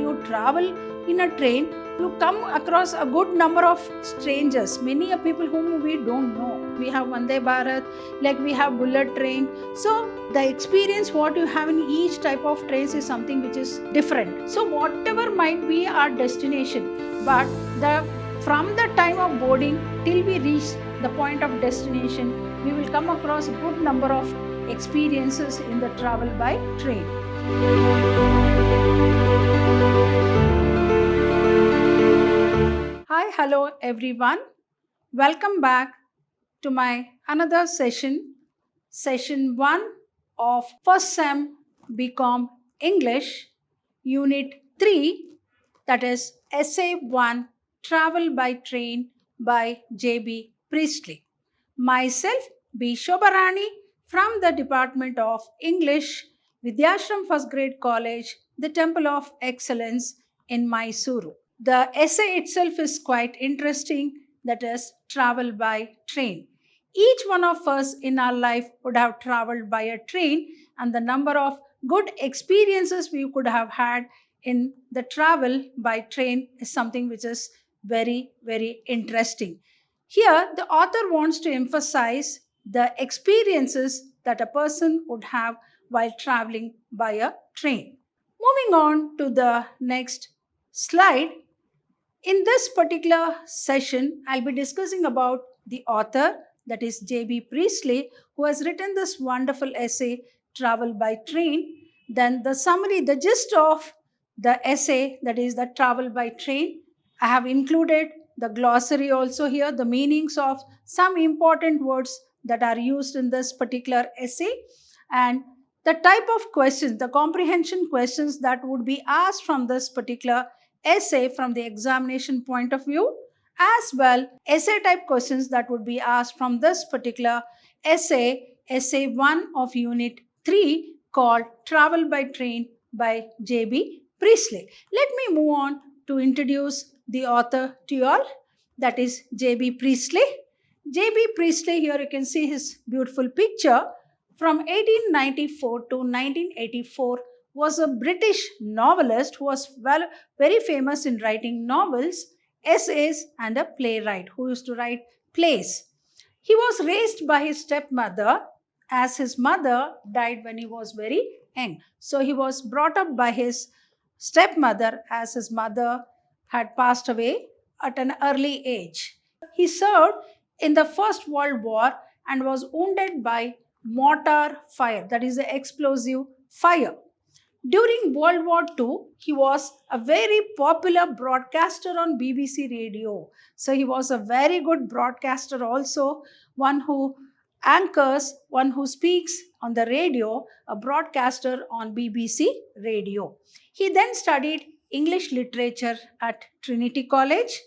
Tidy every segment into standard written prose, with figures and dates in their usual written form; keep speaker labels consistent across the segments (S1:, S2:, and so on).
S1: you travel in a train, you come across a good number of strangers, many people whom we don't know. We have Vande Bharat, like we have bullet train. So the experience what you have in each type of trains is something which is different. So whatever might be our destination, but from the time of boarding till we reach the point of destination, we will come across a good number of experiences in the travel by train. Hi, hello everyone. Welcome back to my another session 1 of first sem BCom English, Unit 3, that is Essay 1, Travel by Train by J.B. Priestley. Myself, B. Shobarani, from the Department of English, Vidhyaashram First Grade College, the Temple of Excellence in MYSURU. The essay itself is quite interesting, that is, travel by train. Each one of us in our life would have traveled by a train, and the number of good experiences we could have had in the travel by train is something which is very, very interesting. Here, the author wants to emphasize the experiences that a person would have while traveling by a train. Moving on to the next slide. In this particular session, I'll be discussing about the author, that is J.B. Priestley, who has written this wonderful essay, Travel by Train. Then the summary, the gist of the essay, that is the Travel by Train. I have included the glossary also here, the meanings of some important words that are used in this particular essay, and the type of questions, the comprehension questions that would be asked from this particular essay from the examination point of view, as well essay type questions that would be asked from this particular essay, Essay 1 of Unit 3, called Travel by Train by J.B. Priestley. Let me move on to introduce the author to you all, that is J.B. Priestley. J.B. Priestley, here you can see his beautiful picture. From 1894 to 1984, was a British novelist who was very famous in writing novels, essays, and a playwright who used to write plays. He was raised by his stepmother, as his mother died when he was very young. So he was brought up by his stepmother, as his mother had passed away at an early age. He served in the First World War and was wounded by mortar fire, that is the explosive fire. During World War II, he was a very popular broadcaster on BBC radio. So he was a very good broadcaster also, one who anchors, one who speaks on the radio, a broadcaster on BBC radio. He then studied English literature at Trinity College.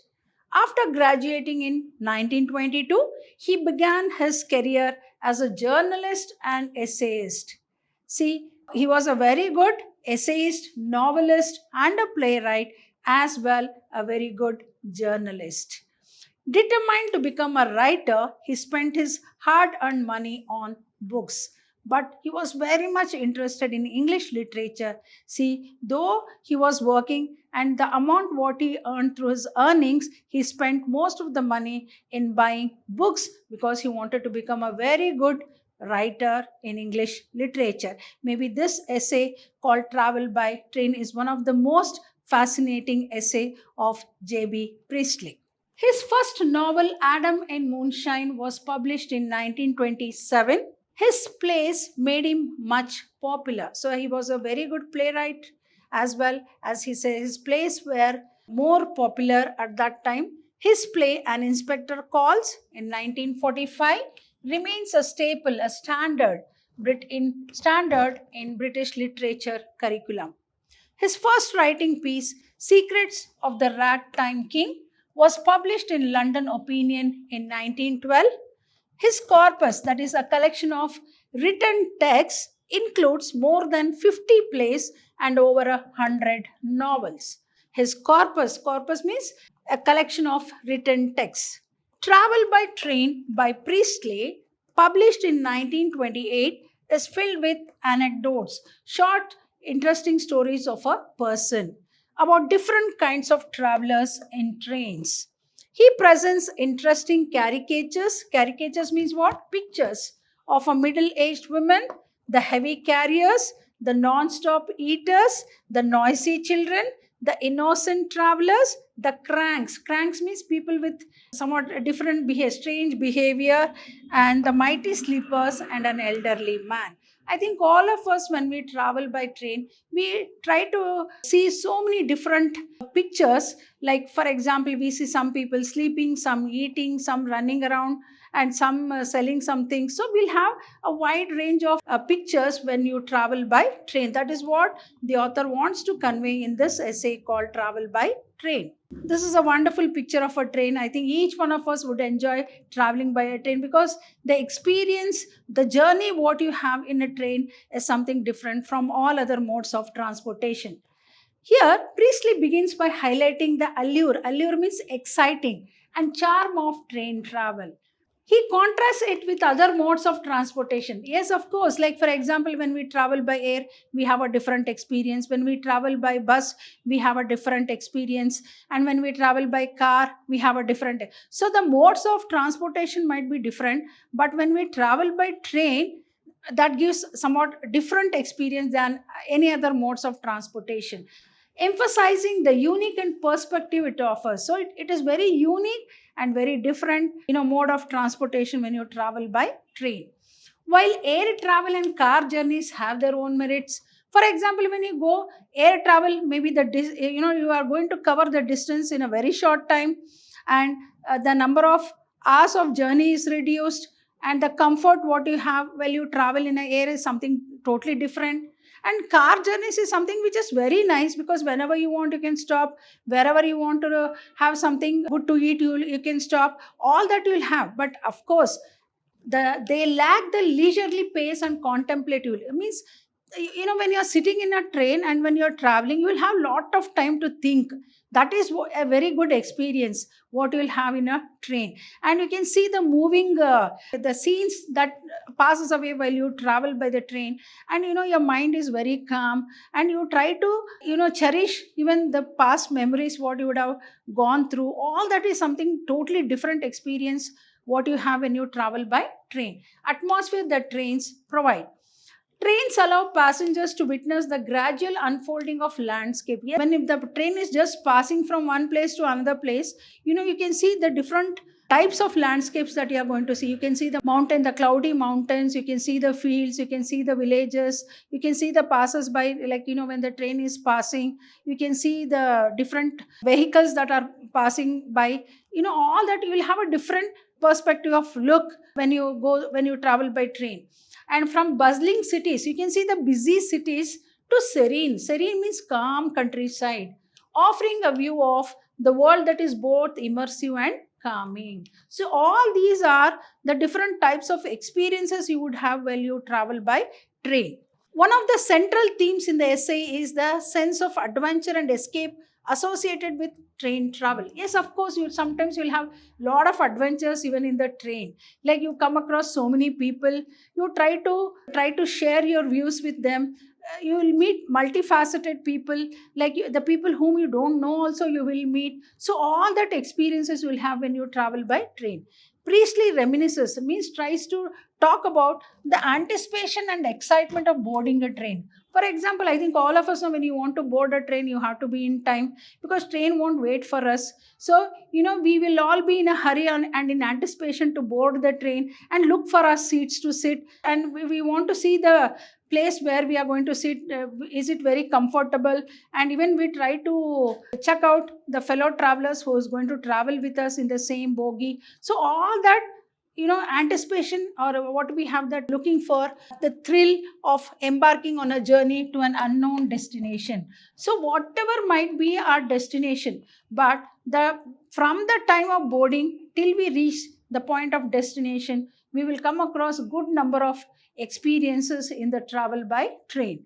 S1: After graduating in 1922, he began his career as a journalist and essayist. See, he was a very good essayist, novelist, and a playwright, as well a very good journalist. Determined to become a writer, he spent his hard-earned money on books. But he was very much interested in English literature. See, though he was working and the amount what he earned through his earnings, he spent most of the money in buying books because he wanted to become a very good writer in English literature. Maybe this essay called Travel by Train is one of the most fascinating essay of J.B. Priestley. His first novel, Adam and Moonshine, was published in 1927. His plays made him much popular. So he was a very good playwright, as well as he says his plays were more popular at that time. His play, An Inspector Calls, in 1945, remains a staple, a standard in British literature curriculum. His first writing piece, Secrets of the Ragtime King, was published in London Opinion in 1912. His corpus, that is a collection of written texts, includes more than 50 plays and over 100 novels. His corpus means a collection of written texts. Travel by Train by Priestley, published in 1928, is filled with anecdotes, short, interesting stories of a person. about different kinds of travelers in trains. He presents interesting caricatures. Caricatures means what? Pictures of a middle-aged woman, the heavy carriers, the non-stop eaters, the noisy children, the innocent travelers, the cranks. Cranks means people with somewhat different strange behavior, and the mighty sleepers and an elderly man. I think all of us, when we travel by train, we try to see so many different pictures. Like, for example, we see some people sleeping, some eating, some running around, and some selling something. So we'll have a wide range of pictures when you travel by train. That is what the author wants to convey in this essay called Travel by Train. This is a wonderful picture of a train. I think each one of us would enjoy traveling by a train, because the experience, the journey, what you have in a train is something different from all other modes of transportation. Here, Priestley begins by highlighting the allure. Allure means exciting and charm of train travel. He contrasts it with other modes of transportation. Yes, of course, like for example, when we travel by air, we have a different experience. When we travel by bus, we have a different experience. And when we travel by car, we have a different. So the modes of transportation might be different, but when we travel by train, that gives somewhat different experience than any other modes of transportation, emphasizing the unique and perspective it offers. So it is very unique and very different, mode of transportation when you travel by train. While air travel and car journeys have their own merits, for example, when you go air travel, maybe you are going to cover the distance in a very short time, and the number of hours of journey is reduced, and the comfort what you have while you travel in a air is something totally different. And car journeys is something which is very nice, because whenever you want, you can stop. Wherever you want to have something good to eat, you can stop. All that you will have. But of course, they lack the leisurely pace and contemplative. It means, when you're sitting in a train and when you're traveling, you will have lot of time to think. That is a very good experience what you will have in a train. And you can see the moving, the scenes that passes away while you travel by the train. And your mind is very calm, and you try to cherish even the past memories what you would have gone through. All that is something totally different experience what you have when you travel by train. Atmosphere that trains provide. Trains allow passengers to witness the gradual unfolding of landscape. Yeah, when if the train is just passing from one place to another place, you can see the different types of landscapes that you are going to see. You can see the mountain, the cloudy mountains, you can see the fields, you can see the villages, you can see the passers by, like, when the train is passing, you can see the different vehicles that are passing by. All that you will have a different perspective of look when you travel by train. And from bustling cities, you can see the busy cities, to serene. Serene means calm countryside, offering a view of the world that is both immersive and calming. So all these are the different types of experiences you would have while you travel by train. One of the central themes in the essay is the sense of adventure and escape associated with train travel. Yes, of course, sometimes you'll have lot of adventures even in the train. Like, you come across so many people, you try to share your views with them. You will meet multifaceted people, like the people whom you don't know also you will meet. So all that experiences you will have when you travel by train. Priestley reminisces, means tries to talk about the anticipation and excitement of boarding a train. For example, I think all of us know, when you want to board a train, you have to be in time, because train won't wait for us. So, we will all be in a hurry and in anticipation to board the train and look for our seats to sit. And we want to see the place where we are going to sit. Is it very comfortable? And even we try to check out the fellow travelers who is going to travel with us in the same bogie. So all that, anticipation, or what we have, that looking for the thrill of embarking on a journey to an unknown destination. So whatever might be our destination, but from the time of boarding till we reach the point of destination, we will come across a good number of experiences in the travel by train.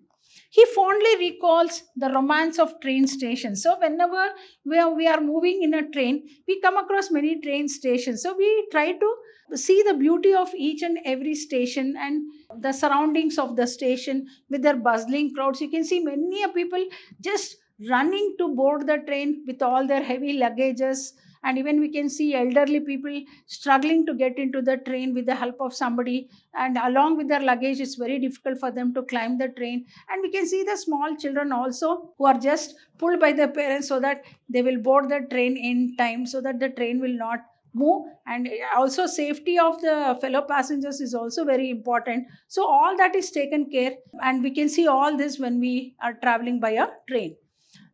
S1: He fondly recalls the romance of train stations. So whenever we are moving in a train, we come across many train stations. So we try to see the beauty of each and every station and the surroundings of the station with their bustling crowds. You can see many people just running to board the train with all their heavy luggages, and even we can see elderly people struggling to get into the train with the help of somebody, and along with their luggage it's very difficult for them to climb the train. And we can see the small children also who are just pulled by their parents so that they will board the train in time, so that the train will not move. And also safety of the fellow passengers is also very important. So all that is taken care, and we can see all this when we are traveling by a train.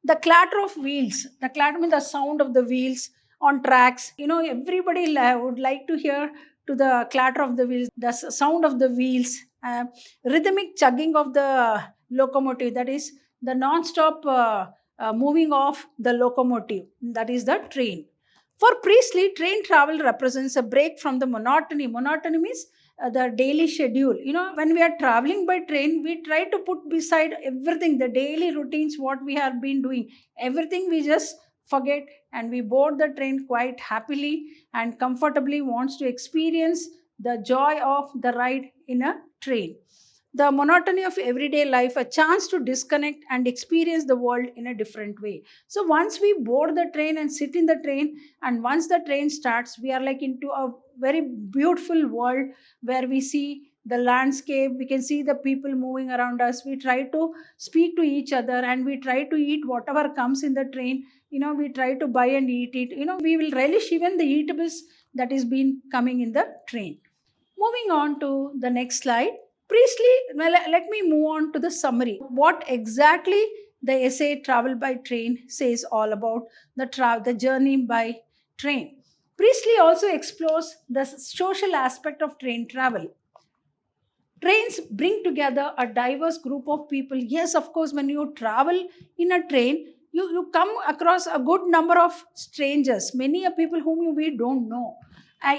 S1: The clatter of wheels, the clatter means the sound of the wheels on tracks. Everybody would like to hear to the clatter of the wheels, the sound of the wheels, rhythmic chugging of the locomotive, that is the non-stop moving of the locomotive, that is the train. For Priestley, train travel represents a break from the monotony. Monotony means the daily schedule. When we are traveling by train, we try to put beside everything, the daily routines, what we have been doing, everything we just forget, and we board the train quite happily and comfortably, wants to experience the joy of the ride in a train. The monotony of everyday life, a chance to disconnect and experience the world in a different way. So once we board the train and sit in the train, and once the train starts, we are like into a very beautiful world where we see the landscape, we can see the people moving around us, we try to speak to each other, and we try to eat whatever comes in the train. We try to buy and eat it. We will relish even the eatables that is been coming in the train. Moving on to the next slide. Priestley, well, let me move on to the summary. What exactly the essay Travel by Train says all about the journey by train. Priestley also explores the social aspect of train travel. Trains bring together a diverse group of people. Yes, of course, when you travel in a train, you come across a good number of strangers, many are people whom we don't know,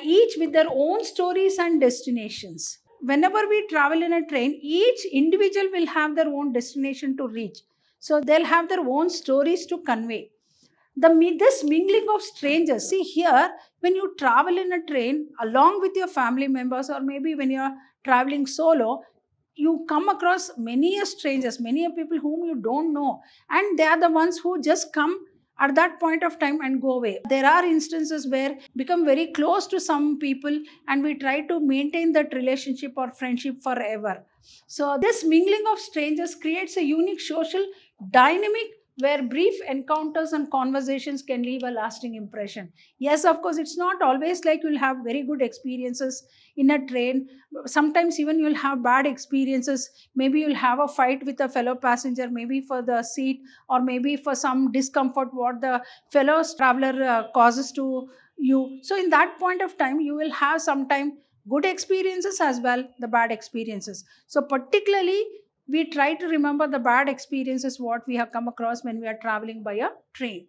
S1: each with their own stories and destinations. Whenever we travel in a train, each individual will have their own destination to reach. So they'll have their own stories to convey. This mingling of strangers, see here, when you travel in a train along with your family members, or maybe when you're traveling solo, you come across many strangers, many people whom you don't know, and they are the ones who just come at that point of time and go away. There are instances where become very close to some people, and we try to maintain that relationship or friendship forever. So this mingling of strangers creates a unique social dynamic where brief encounters and conversations can leave a lasting impression. Yes, of course, it's not always like you'll have very good experiences in a train. Sometimes even you'll have bad experiences. Maybe you'll have a fight with a fellow passenger, maybe for the seat, or maybe for some discomfort what the fellow traveler causes to you. So in that point of time, you will have sometime good experiences as well the bad experiences. So particularly we try to remember the bad experiences what we have come across when we are traveling by a train.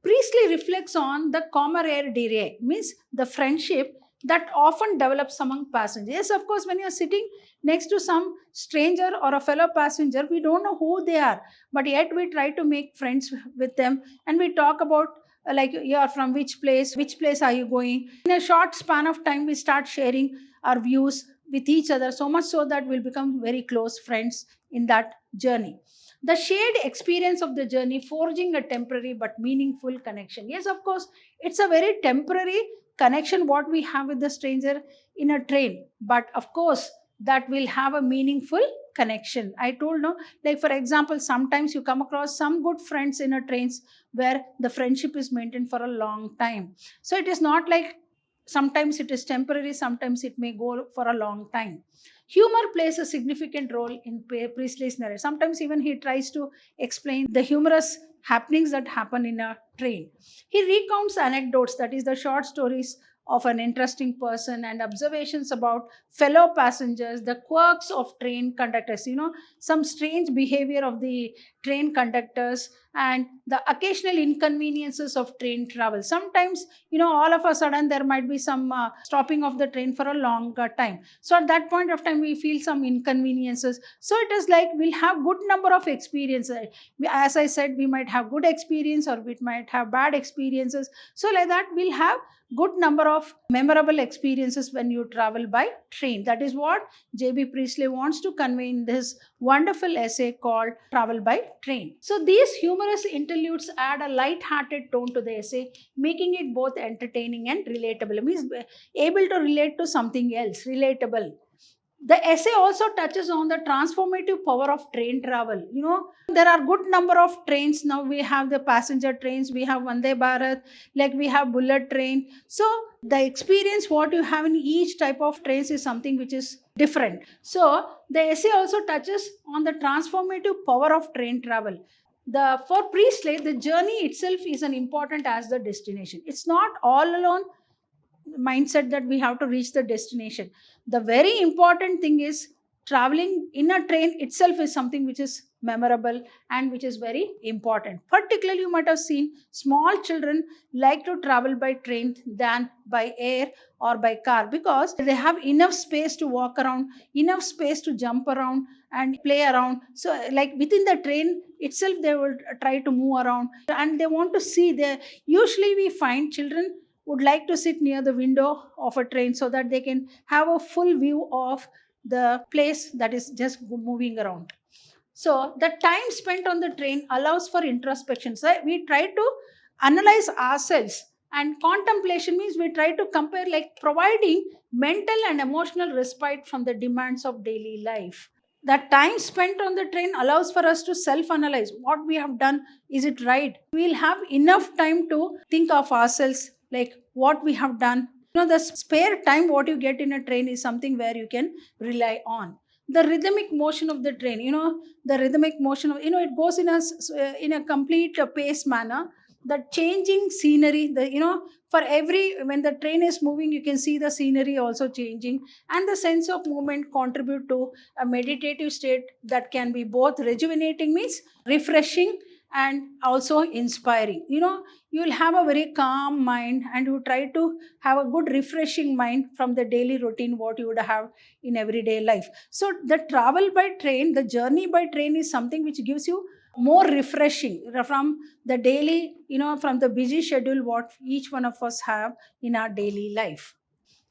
S1: Priestley reflects on the camaraderie, means the friendship that often develops among passengers. Yes, of course, when you're sitting next to some stranger or a fellow passenger, we don't know who they are, but yet we try to make friends with them, and we talk about like you are from which place are you going. In a short span of time, we start sharing our views with each other, so much so that we'll become very close friends in that journey. The shared experience of the journey, forging a temporary but meaningful connection. Yes, of course, it's a very temporary connection what we have with the stranger in a train, but of course that will have a meaningful connection. I told no, like for example, sometimes you come across some good friends in a trains where the friendship is maintained for a long time. So it is not like sometimes it is temporary, sometimes it may go for a long time. Humor plays a significant role in Priestley's narrative. Sometimes even he tries to explain the humorous happenings that happen in a train. He recounts anecdotes, that is the short stories of an interesting person, and observations about fellow passengers, the quirks of train conductors, some strange behavior of the train conductors, and the occasional inconveniences of train travel. Sometimes, all of a sudden there might be some stopping of the train for a longer time. So at that point of time, we feel some inconveniences. So it is like we'll have good number of experiences. As I said, we might have good experience or we might have bad experiences. So like that, we'll have good number of memorable experiences when you travel by train. That is what J.B. Priestley wants to convey in this wonderful essay called Travel by Train. So these humorous humorous interludes add a light-hearted tone to the essay, making it both entertaining and relatable. It means able to relate to something else, relatable. The essay also touches on the transformative power of train travel. There are good number of trains now. We have the passenger trains, we have Vande Bharat, like we have bullet train. So the experience what you have in each type of trains is something which is different. So the essay also touches on the transformative power of train travel. For Priestley, the journey itself is an important as the destination. It's not all alone mindset that we have to reach the destination. The very important thing is traveling in a train itself is something which is memorable and which is very important. Particularly, you might have seen small children like to travel by train than by air or by car, because they have enough space to walk around, enough space to jump around and play around. So like within the train itself, they will try to move around and they want to see. Usually we find children would like to sit near the window of a train so that they can have a full view of the place that is just moving around. So the time spent on the train allows for introspection. So we try to analyze ourselves, and contemplation means we try to compare, like providing mental and emotional respite from the demands of daily life. That time spent on the train allows for us to self-analyze what we have done. Is it right? We'll have enough time to think of ourselves, like what we have done. The spare time what you get in a train is something where you can rely on. The rhythmic motion of the train, the rhythmic motion of, it goes in a complete pace manner. The changing scenery, when the train is moving, you can see the scenery also changing, and the sense of movement contribute to a meditative state that can be both rejuvenating, means refreshing, and also inspiring. You'll have a very calm mind and you try to have a good refreshing mind from the daily routine what you would have in everyday life. So the travel by train, the journey by train is something which gives you more refreshing from the daily, from the busy schedule what each one of us have in our daily life.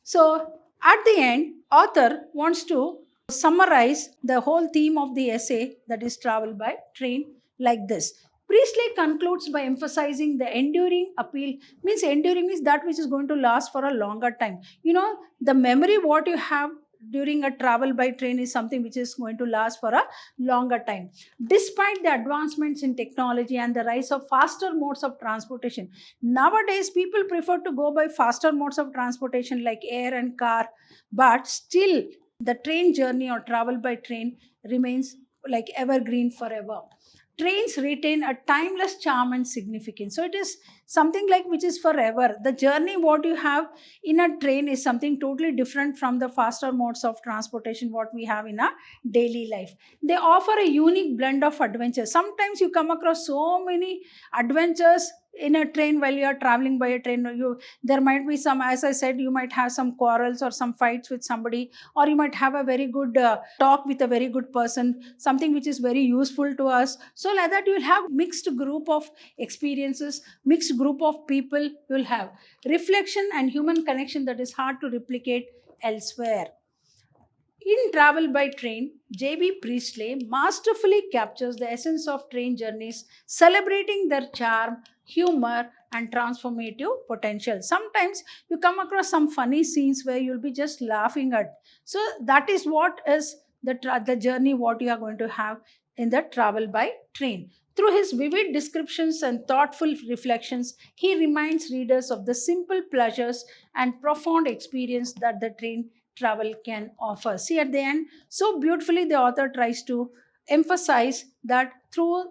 S1: So at the end, author wants to summarize the whole theme of the essay, that is travel by train, like this. Priestley concludes by emphasizing the enduring appeal. Means enduring is that which is going to last for a longer time. The memory what you have during a travel by train is something which is going to last for a longer time. Despite the advancements in technology and the rise of faster modes of transportation, nowadays people prefer to go by faster modes of transportation like air and car, but still the train journey or travel by train remains like evergreen forever. Trains retain a timeless charm and significance. So it is something like which is forever. The journey what you have in a train is something totally different from the faster modes of transportation what we have in our daily life. They offer a unique blend of adventures. Sometimes you come across so many adventures in a train while you are traveling by a train. There might be some, as I said, you might have some quarrels or some fights with somebody, or you might have a very good talk with a very good person, something which is very useful to us. So like that, you will have mixed group of experiences, mixed group of people. You will have reflection and human connection that is hard to replicate elsewhere. In Travel by Train, J.B. Priestley masterfully captures the essence of train journeys, celebrating their charm, humor, and transformative potential. Sometimes you come across some funny scenes where you'll be just laughing at. So that is what is the journey what you are going to have in the Travel by Train. Through his vivid descriptions and thoughtful reflections, he reminds readers of the simple pleasures and profound experience that the train travel can offer. See, at the end, so beautifully the author tries to emphasize that through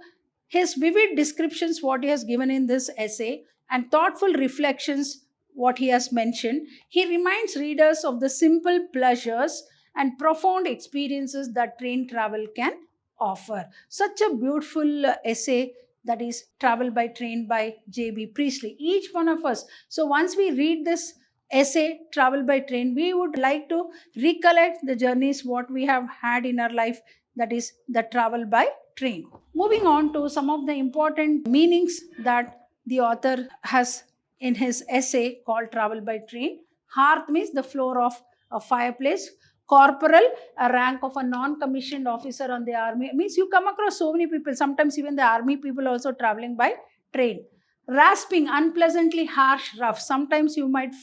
S1: his vivid descriptions what he has given in this essay and thoughtful reflections what he has mentioned, he reminds readers of the simple pleasures and profound experiences that train travel can offer. Such a beautiful essay, that is Travel by Train by J.B. Priestley. Each one of us, so once we read this essay, Travel by Train, we would like to recollect the journeys what we have had in our life, that is the travel by train. Moving on to some of the important meanings that the author has in his essay called Travel by Train. Hearth means the floor of a fireplace. corporal, a rank of a non-commissioned officer on the army. Means you come across so many people, sometimes even the army people also traveling by train. Rasping, unpleasantly harsh, rough. Sometimes you might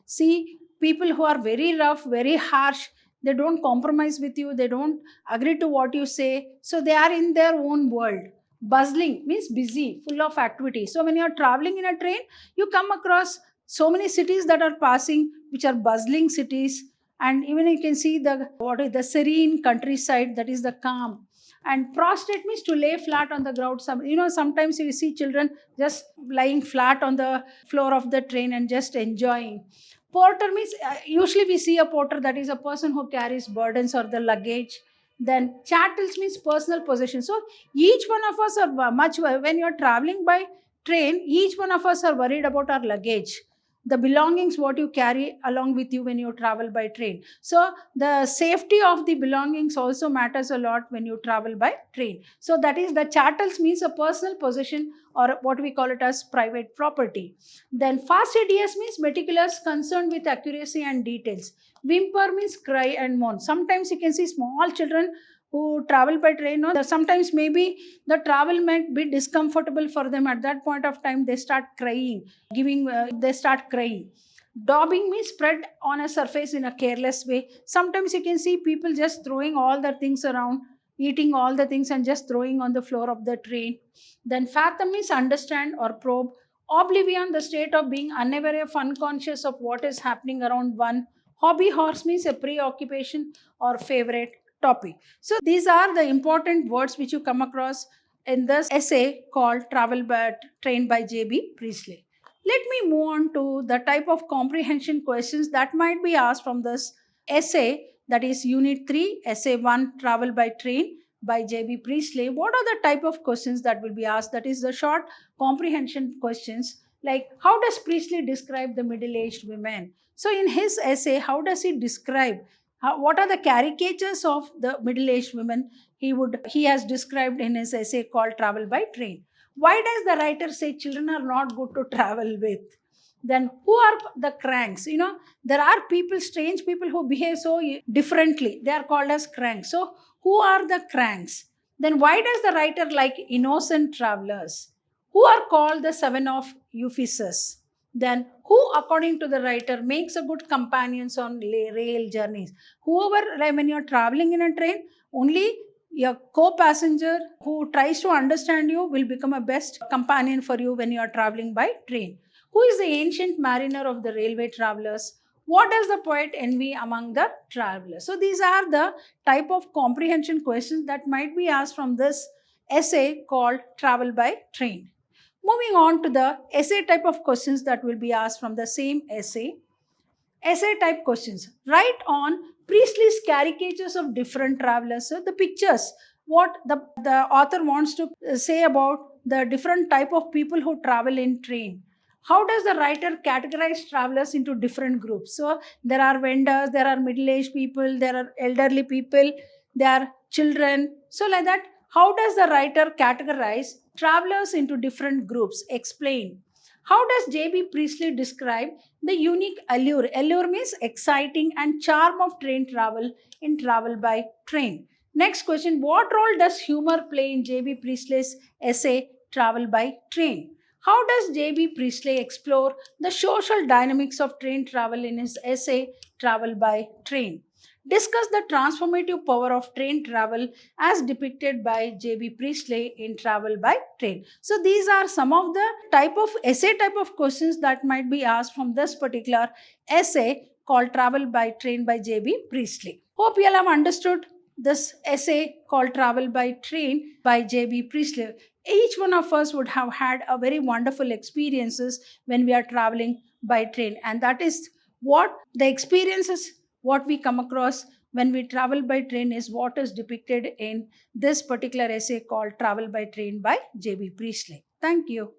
S1: see people who are very rough, very harsh. They don't compromise with you, they don't agree to what you say, so they are in their own world. Bustling means busy, full of activity. So when you are traveling in a train, you come across so many cities that are passing, which are bustling cities, and even you can see the serene countryside, that is the calm. And prostrate means to lay flat on the ground. Sometimes you see children just lying flat on the floor of the train and just enjoying. Porter means usually we see a porter, that is a person who carries burdens or the luggage. Then chattels means personal possession. So each one of us are when you are traveling by train, each one of us are worried about our luggage, the belongings what you carry along with you when you travel by train. So the safety of the belongings also matters a lot when you travel by train. So that is, the chattels means a personal possession, or what we call it as private property. Then fastidious means meticulous, concerned with accuracy and details. Whimper means cry and moan. Sometimes you can see small children who travel by train, sometimes maybe the travel might be discomfortable for them. At that point of time, they start crying, they start crying. Daubing means spread on a surface in a careless way. Sometimes you can see people just throwing all the things around, eating all the things and just throwing on the floor of the train. Then fathom means understand or probe. Oblivion, the state of being unaware of, unconscious of what is happening around one. Hobby horse means a preoccupation or favorite topic. So these are the important words which you come across in this essay called Travel by Train by J.B. Priestley. Let me move on to the type of comprehension questions that might be asked from this essay, that is Unit 3, Essay 1, Travel by Train by J.B. Priestley. What are the type of questions that will be asked? That is the short comprehension questions, like how does Priestley describe the middle-aged women? So in his essay, how does he describe, what are the caricatures of the middle-aged women he has described in his essay called Travel by Train? Why does the writer say children are not good to travel with? Then who are the cranks? There are people, strange people who behave so differently. They are called as cranks. So who are the cranks? Then why does the writer like innocent travelers? Who are called the seven of Ephesus? Then who, according to the writer, makes a good companions on rail journeys? Whoever, like when you're traveling in a train, only your co-passenger who tries to understand you will become a best companion for you when you are traveling by train. Who is the ancient mariner of the railway travelers? What does the poet envy among the travelers? So these are the type of comprehension questions that might be asked from this essay called Travel by Train. Moving on to the essay type of questions that will be asked from the same essay. Essay type questions. Write on Priestley's caricatures of different travelers. So the pictures, what the author wants to say about the different type of people who travel in train. How does the writer categorize travelers into different groups? So there are vendors, there are middle-aged people, there are elderly people, there are children. So like that, how does the writer categorize travelers into different groups? Explain. How does J.B. Priestley describe the unique allure? Allure means exciting and charm of train travel in Travel by Train. Next question, what role does humor play in J.B. Priestley's essay Travel by Train? How does J.B. Priestley explore the social dynamics of train travel in his essay Travel by Train? Discuss the transformative power of train travel as depicted by J.B. Priestley in Travel by Train. So these are some of the essay type of questions that might be asked from this particular essay called Travel by Train by J.B. Priestley. Hope you all have understood this essay called Travel by Train by J.B. Priestley. Each one of us would have had a very wonderful experiences when we are traveling by train, and that is what the experiences what we come across when we travel by train is what is depicted in this particular essay called Travel by Train by J.B. Priestley. Thank you.